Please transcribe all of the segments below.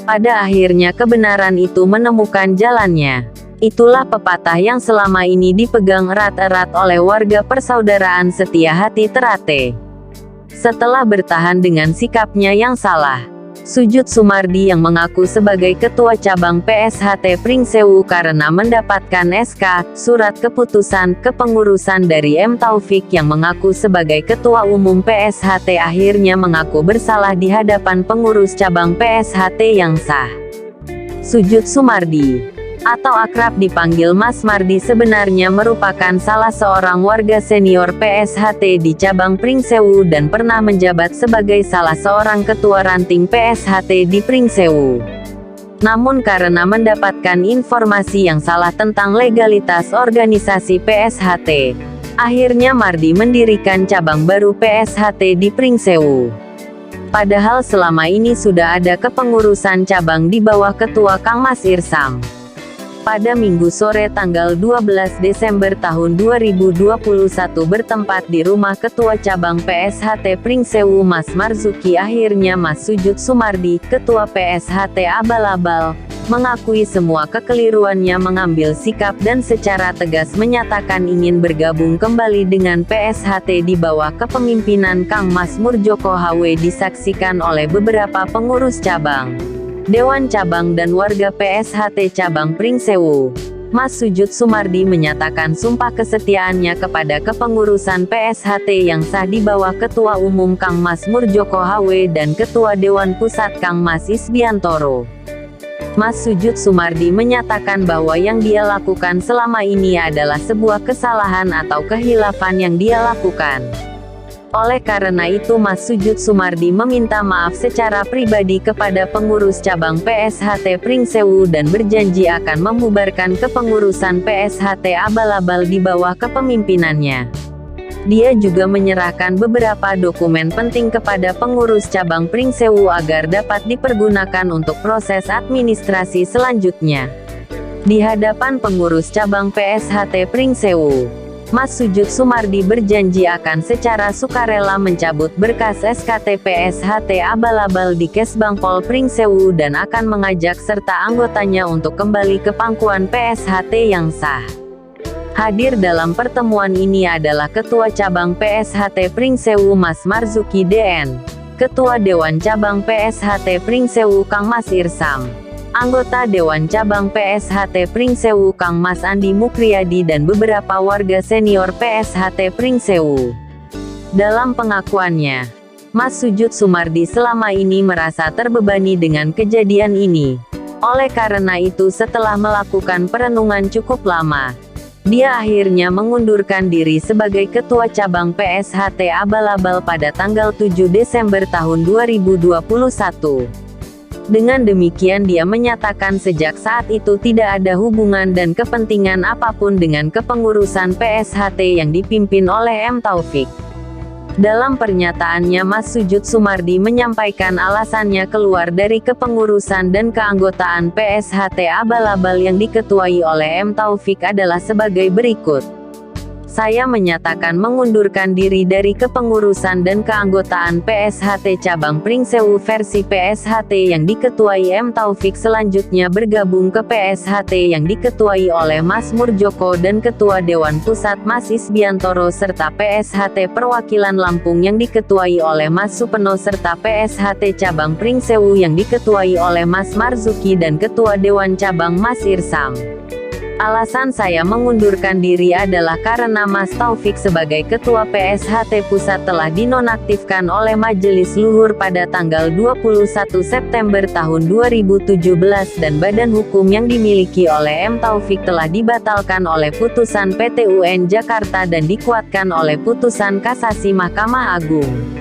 Pada akhirnya kebenaran itu menemukan jalannya. Itulah pepatah yang selama ini dipegang erat-erat oleh warga persaudaraan setia hati Terate. Setelah bertahan dengan sikapnya yang salah, Sujud Sumardi yang mengaku sebagai Ketua Cabang PSHT Pringsewu karena mendapatkan SK, Surat Keputusan Kepengurusan dari M. Taufik yang mengaku sebagai Ketua Umum PSHT akhirnya mengaku bersalah di hadapan pengurus cabang PSHT yang sah. Sujud Sumardi, atau akrab dipanggil Mas Mardi, sebenarnya merupakan salah seorang warga senior PSHT di cabang Pringsewu dan pernah menjabat sebagai salah seorang ketua ranting PSHT di Pringsewu. Namun karena mendapatkan informasi yang salah tentang legalitas organisasi PSHT, akhirnya Mardi mendirikan cabang baru PSHT di Pringsewu. Padahal selama ini sudah ada kepengurusan cabang di bawah Ketua Kang Mas Irsam. Pada Minggu sore tanggal 12 Desember tahun 2021 bertempat di rumah Ketua Cabang PSHT Pringsewu Mas Marzuki, akhirnya Mas Sujud Sumardi, Ketua PSHT Abal-Abal, mengakui semua kekeliruannya, mengambil sikap dan secara tegas menyatakan ingin bergabung kembali dengan PSHT di bawah kepemimpinan Kang Mas Murjoko HW. Disaksikan oleh beberapa pengurus cabang, Dewan Cabang dan warga PSHT Cabang Pringsewu. Mas Sujud Sumardi menyatakan sumpah kesetiaannya kepada kepengurusan PSHT yang sah di bawah Ketua Umum Kang Mas Murjoko HW dan Ketua Dewan Pusat Kang Mas Isbiantoro. Mas Sujud Sumardi menyatakan bahwa yang dia lakukan selama ini adalah sebuah kesalahan atau kehilafan yang dia lakukan. Oleh karena itu Mas Sujud Sumardi meminta maaf secara pribadi kepada pengurus cabang PSHT Pringsewu dan berjanji akan membubarkan kepengurusan PSHT Abal-Abal di bawah kepemimpinannya. Dia juga menyerahkan beberapa dokumen penting kepada pengurus cabang Pringsewu agar dapat dipergunakan untuk proses administrasi selanjutnya. Di hadapan pengurus cabang PSHT Pringsewu, Mas Sujud Sumardi berjanji akan secara sukarela mencabut berkas SKT PSHT Abal-Abal di Kesbangpol Pringsewu dan akan mengajak serta anggotanya untuk kembali ke pangkuan PSHT yang sah. Hadir dalam pertemuan ini adalah Ketua Cabang PSHT Pringsewu Mas Marzuki DN, Ketua Dewan Cabang PSHT Pringsewu Kang Mas Irsam, anggota Dewan Cabang PSHT Pringsewu Kang Mas Andi Mukriyadi dan beberapa warga senior PSHT Pringsewu. Dalam pengakuannya, Mas Sujud Sumardi selama ini merasa terbebani dengan kejadian ini. Oleh karena itu setelah melakukan perenungan cukup lama, dia akhirnya mengundurkan diri sebagai Ketua Cabang PSHT Abal-Abal pada tanggal 7 Desember tahun 2021. Dengan demikian dia menyatakan sejak saat itu tidak ada hubungan dan kepentingan apapun dengan kepengurusan PSHT yang dipimpin oleh M. Taufik. Dalam pernyataannya Mas Sujud Sumardi menyampaikan alasannya keluar dari kepengurusan dan keanggotaan PSHT Abal-Abal yang diketuai oleh M. Taufik adalah sebagai berikut. Saya menyatakan mengundurkan diri dari kepengurusan dan keanggotaan PSHT Cabang Pringsewu versi PSHT yang diketuai M. Taufik, selanjutnya bergabung ke PSHT yang diketuai oleh Mas Murjoko dan Ketua Dewan Pusat Mas Isbiantoro serta PSHT Perwakilan Lampung yang diketuai oleh Mas Supeno serta PSHT Cabang Pringsewu yang diketuai oleh Mas Marzuki dan Ketua Dewan Cabang Mas Irsam. Alasan saya mengundurkan diri adalah karena Mas Taufik sebagai Ketua PSHT Pusat telah dinonaktifkan oleh Majelis Luhur pada tanggal 21 September tahun 2017 dan badan hukum yang dimiliki oleh M. Taufik telah dibatalkan oleh putusan PT UN Jakarta dan dikuatkan oleh putusan kasasi Mahkamah Agung.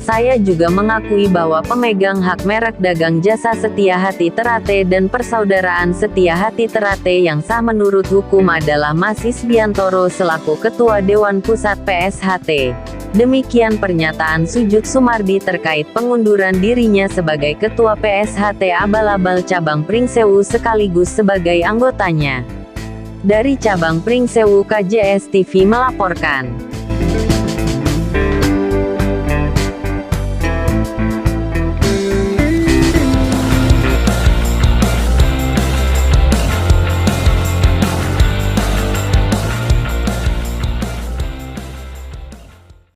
Saya juga mengakui bahwa pemegang hak merek dagang jasa Setia Hati Terate dan Persaudaraan Setia Hati Terate yang sah menurut hukum adalah Mas Isbiantoro selaku Ketua Dewan Pusat PSHT. Demikian pernyataan Sujud Sumardi terkait pengunduran dirinya sebagai Ketua PSHT Abal-Abal Cabang Pringsewu sekaligus sebagai anggotanya. Dari Cabang Pringsewu, KJS TV melaporkan.